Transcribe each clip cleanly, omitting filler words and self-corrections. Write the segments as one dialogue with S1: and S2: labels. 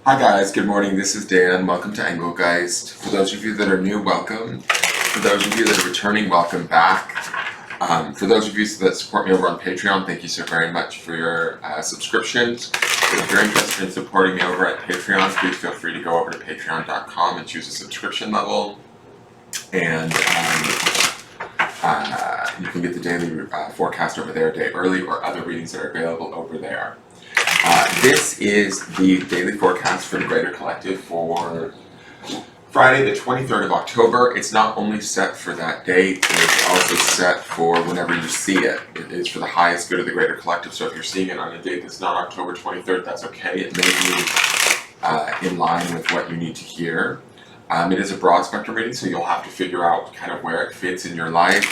S1: Hi guys, good morning. This is Dan. Welcome to Engelgeist. For those of you that are new, welcome. For those of you that are returning, welcome back. For those of you that support me over on Patreon, thank you so very much for your subscriptions. If you're interested in supporting me over at Patreon, please feel free to go over to patreon.com and choose a subscription level. And you can get the daily forecast over there a day early, or other readings that are available over there. This is the daily forecast for the Greater Collective for Friday the 23rd of October. It's not only set for that date, it's also set for whenever you see it. It is for the highest good of the Greater Collective, so if you're seeing it on a date that's not October 23rd, that's okay. It may be in line with what you need to hear. It is a broad spectrum reading, so you'll have to figure out kind of where it fits in your life,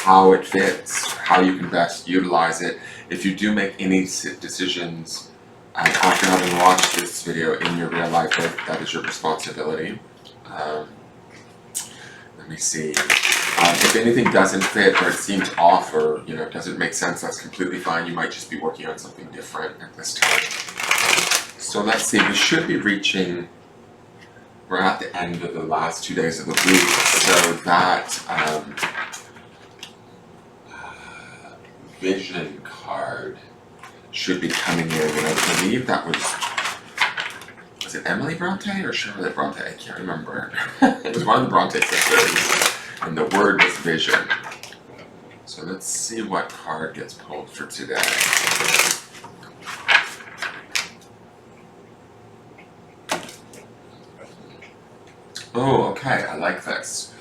S1: how it fits, how you can best utilize it. If you do make any decisions after having watched this video in your real life, that is your responsibility. Let me see. If anything doesn't fit, or it seems off, or doesn't make sense, that's completely fine. You might just be working on something different at this time. So let's see. We should be reaching. We're at the end of the last 2 days of the week, so that vision card should be coming in, and I believe that was it Emily Bronte or Charlotte Bronte? I can't remember. It was one of the Bronte sisters, and the word was vision. So let's see what card gets pulled for today. Oh, okay, I like this.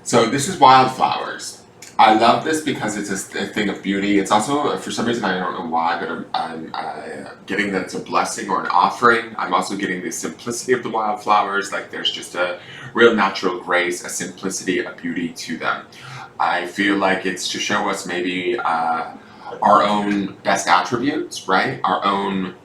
S1: So this is wildflowers. I love this because it's a thing of beauty. It's also, for some reason, I don't know why, but I'm getting that it's a blessing or an offering. I'm also getting the simplicity of the wildflowers. Like there's just a real natural grace, a simplicity, a beauty to them. I feel like it's to show us maybe our own best attributes, right? Our own,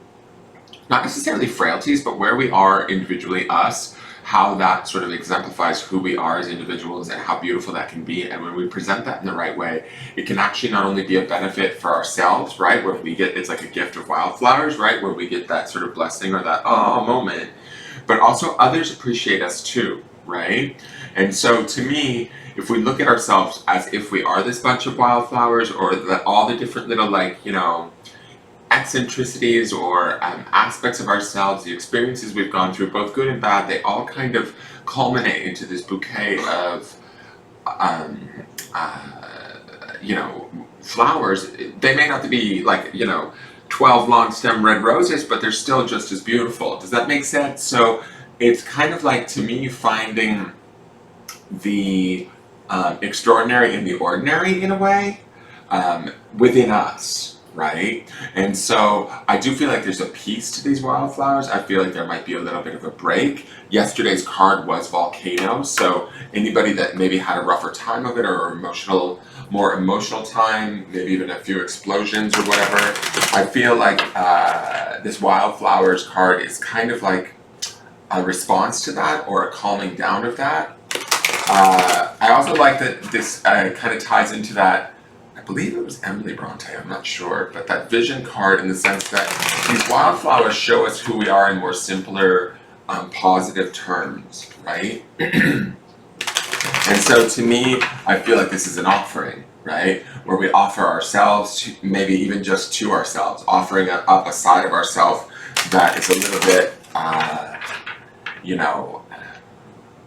S1: not necessarily frailties, but where we are individually, us, how that sort of exemplifies who we are as individuals and how beautiful that can be. And when we present that in the right way, it can actually not only be a benefit for ourselves, right, where we get, it's like a gift of wildflowers, right, where we get that sort of blessing or that moment, but also others appreciate us too, right? And so to me, if we look at ourselves as if we are this bunch of wildflowers, or that all the different little, like, eccentricities or aspects of ourselves, the experiences we've gone through, both good and bad, they all kind of culminate into this bouquet of flowers. They may not be like 12 long stem red roses, but they're still just as beautiful. Does that make sense? So it's kind of like, to me, finding the extraordinary in the ordinary, in a way, within us. Right? And so I do feel like there's a piece to these wildflowers. I feel like there might be a little bit of a break. Yesterday's card was volcano, so anybody that maybe had a rougher time of it, or more emotional time, maybe even a few explosions or whatever, I feel like this wildflowers card is kind of like a response to that, or a calming down of that. I also like that this kind of ties into that. I believe it was Emily Bronte, I'm not sure, but that vision card, in the sense that these wildflowers show us who we are in more simpler, positive terms, right? And so to me, I feel like this is an offering, right? Where we offer ourselves, to, maybe even just to ourselves, offering up a side of ourselves that is a little bit, I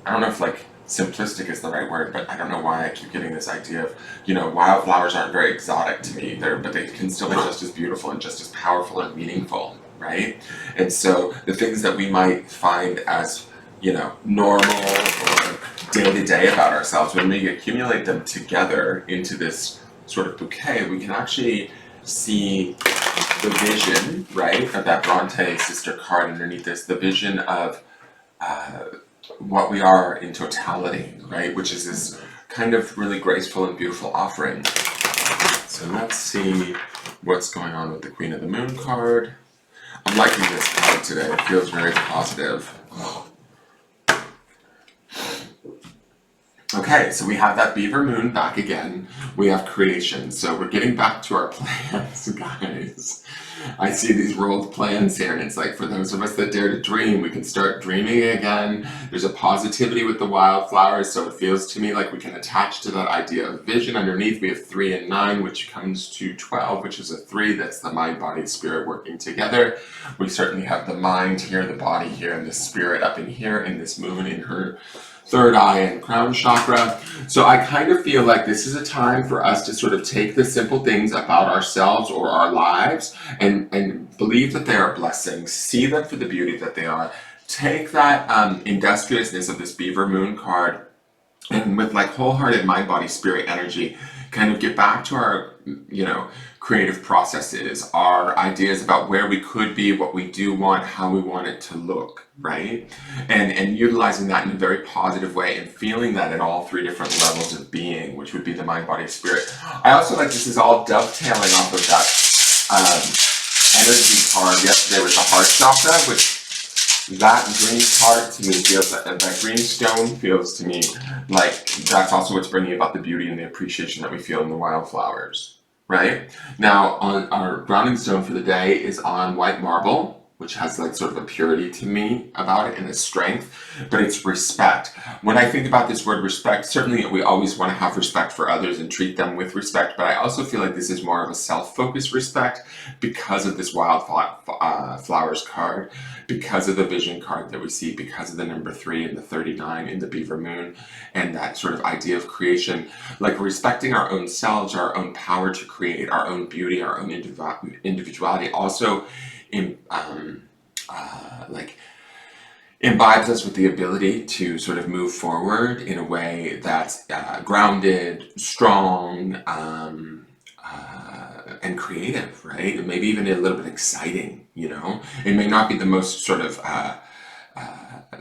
S1: don't know if like simplistic is the right word, but I don't know why I keep getting this idea of, wildflowers aren't very exotic to me, but they can still be just as beautiful and just as powerful and meaningful, right? And so the things that we might find as, normal or day-to-day about ourselves, when we accumulate them together into this sort of bouquet, we can actually see the vision, right, of that Bronte sister card underneath this, the vision of what we are in totality, right? Which is this kind of really graceful and beautiful offering. So let's see what's going on with the Queen of the Moon card. I'm liking this card today. It feels very positive. Okay, Okay, so we have that beaver moon back again. We have creation. So we're getting back to our plans, guys. I see these rolled plans here, and it's like, for those of us that dare to dream, we can start dreaming again. There's a positivity with the wildflowers, so it feels to me like we can attach to that idea of vision. Underneath, we have 3 and 9, which comes to 12, which is a 3. That's the mind, body, spirit working together. We certainly have the mind here, the body here, and the spirit up in here, in this moon in her third eye and crown chakra. So I kind of feel like this is a time for us to sort of take the simple things about ourselves or our lives and believe that they are blessings, see them for the beauty that they are. Take that industriousness of this beaver moon card, and with like wholehearted mind, body, spirit energy, kind of get back to our, creative processes, our ideas about where we could be, what we do want, how we want it to look, right? And utilizing that in a very positive way and feeling that at all 3 different levels of being, which would be the mind, body, spirit. I also like this is all dovetailing off of that energy card yesterday with the heart chakra, which that green card to me feels that green stone feels to me like that's also what's bringing about the beauty and the appreciation that we feel in the wildflowers, right? Now, on our grounding stone for the day is on white marble, which has like sort of a purity to me about it and a strength, but it's respect. When I think about this word respect, certainly we always want to have respect for others and treat them with respect, but I also feel like this is more of a self-focused respect because of this flowers card, because of the vision card that we see, because of the number 3 and the 39 in the beaver moon, and that sort of idea of creation, like respecting our own selves, our own power to create, our own beauty, our own individuality, also imbibes us with the ability to sort of move forward in a way that's grounded, strong, and creative, right? And maybe even a little bit exciting, It may not be the most sort of,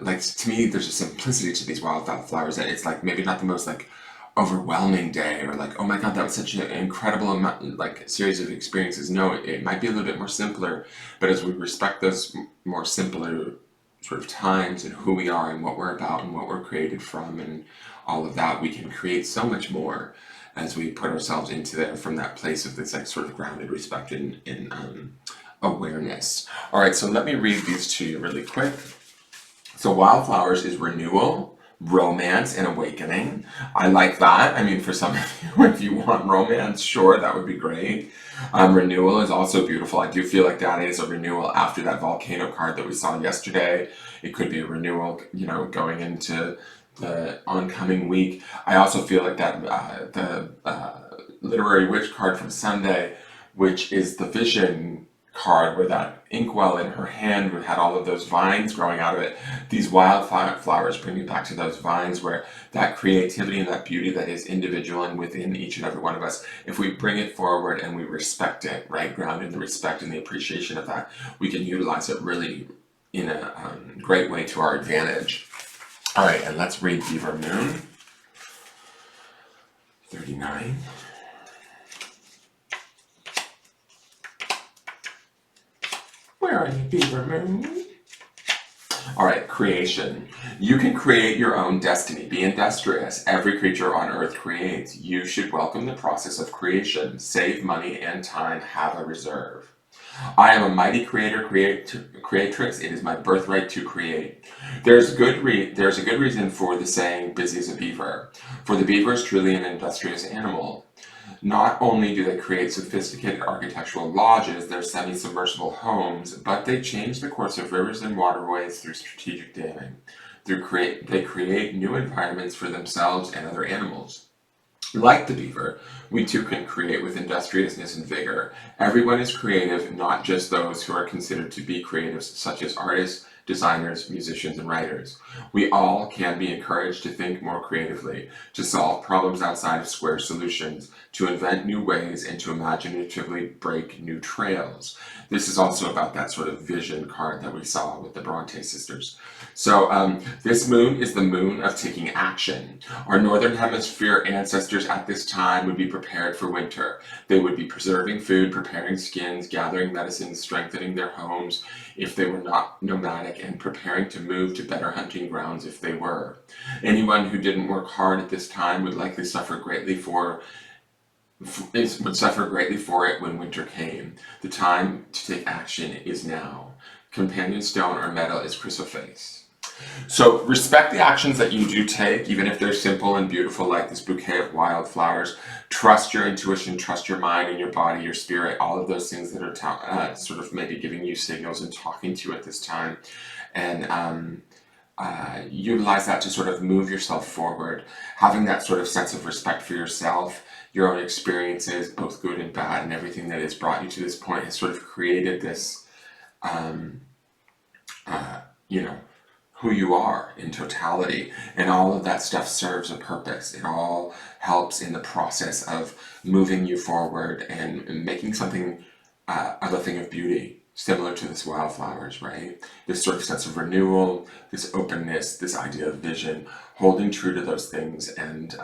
S1: like, to me, there's a simplicity to these wildflowers that it's like maybe not the most like overwhelming day or like, oh my God, that was such an incredible amount, like series of experiences. No, it might be a little bit more simpler, but as we respect those more simpler sort of times and who we are and what we're about and what we're created from and all of that, we can create so much more as we put ourselves into there from that place of this like sort of grounded respect in awareness. All right, so let me read these to you really quick. So wildflowers is renewal, romance, and awakening. I like that. I mean, for some of you, if you want romance, sure, that would be great. Renewal is also beautiful. I do feel like that is a renewal after that volcano card that we saw yesterday. It could be a renewal, going into the oncoming week. I also feel like that the literary witch card from Sunday, which is the vision card where that inkwell in her hand had all of those vines growing out of it. These wildflowers bring me back to those vines where that creativity and that beauty that is individual and within each and every one of us, if we bring it forward and we respect it, right, grounded in the respect and the appreciation of that, we can utilize it really in a great way to our advantage. All right, and let's read Beaver Moon 39. Where are you, Beaver Moon? All right, creation. You can create your own destiny. Be industrious. Every creature on earth creates. You should welcome the process of creation. Save money and time. Have a reserve. I am a mighty creatrix. It is my birthright to create. There's a good reason for the saying, busy as a beaver. For the beaver is truly an industrious animal. Not only do they create sophisticated architectural lodges, their semi-submersible homes, but they change the course of rivers and waterways through strategic damming. They create new environments for themselves and other animals. Like the beaver, we too can create with industriousness and vigor. Everyone is creative, not just those who are considered to be creatives, such as artists, designers, musicians, and writers. We all can be encouraged to think more creatively, to solve problems outside of square solutions, to invent new ways, and to imaginatively break new trails. This is also about that sort of vision card that we saw with the Bronte sisters. So this moon is the moon of taking action. Our Northern Hemisphere ancestors at this time would be prepared for winter. They would be preserving food, preparing skins, gathering medicines, strengthening their homes if they were not nomadic energetic and preparing to move to better hunting grounds if they were. Anyone who didn't work hard at this time would likely suffer greatly for it when winter came. The time to take action is now. Companion stone or metal is chrysoprase. So respect the actions that you do take, even if they're simple and beautiful, like this bouquet of wildflowers. Trust your intuition, trust your mind and your body, your spirit, all of those things that are sort of maybe giving you signals and talking to you at this time. And utilize that to sort of move yourself forward, having that sort of sense of respect for yourself, your own experiences, both good and bad, and everything that has brought you to this point has sort of created this, you know, who you are in totality, and all of that stuff serves a purpose. It all helps in the process of moving you forward and making something of a thing of beauty, similar to this wildflowers, right? This sort of sense of renewal, this openness, this idea of vision, holding true to those things and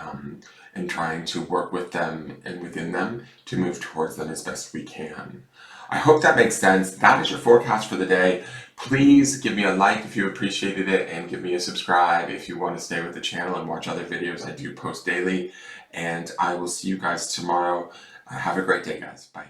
S1: trying to work with them and within them to move towards them as best we can. I hope that makes sense. That is your forecast for the day. Please give me a like if you appreciated it, and give me a subscribe if you want to stay with the channel and watch other videos I do post daily. And I will see you guys tomorrow. Have a great day, guys. Bye.